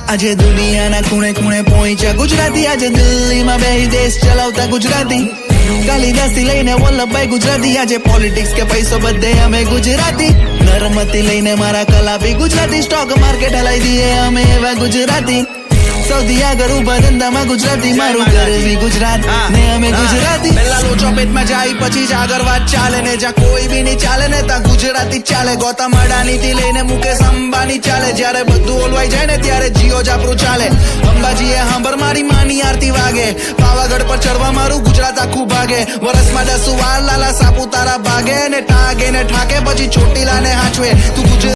આજે દુનિયાના ખૂણે ખૂણે પહોંચ્યા ગુજરાતી, આજે દિલ્હીમાં બેહી દેશ ચલાવતા ગુજરાતી, કાલિદાસ થી લઈને વલ્લભભાઈ ગુજરાતી, આજે પોલિટિક્સ કે પૈસો બધે અમે ગુજરાતી, નર્મથી લઈને મારા કલાપી ગુજરાતી, સ્ટોક માર્કેટ હલાઈ દઈએ અમે એવા ગુજરાતી, સૌથી આગળ ઉભા ધંધામાં ગુજરાતી, મારું ઘર બી ગુજરાત ને અમે ગુજરાતી, પેલા લોચો પેટમાં જાય પછી જ આગળ વાત ચાલે ને, જ્યાં કોઈ બી નહીં ચાલે ને ત્યાં ગુજરાતી ચાલે, ગૌતમ અડાની થી લઈને મુકેશ અંબાની ચાલે, જ્યારે બધું ઓલવાઈ જાય ને ત્યારે જીઓ જાપરું ચાલે, અંબાજીએ હાંભર મારી માની આરતી વાગે, પાવાગઢ પર ચડવા મારું ગુજરાત આખું ભાગે, વરસમાં 10 વાર લાલા સાપુતારા ભાગે ને ટાગે ને ઠાકે પછી ચોટીલા ને હાચવે,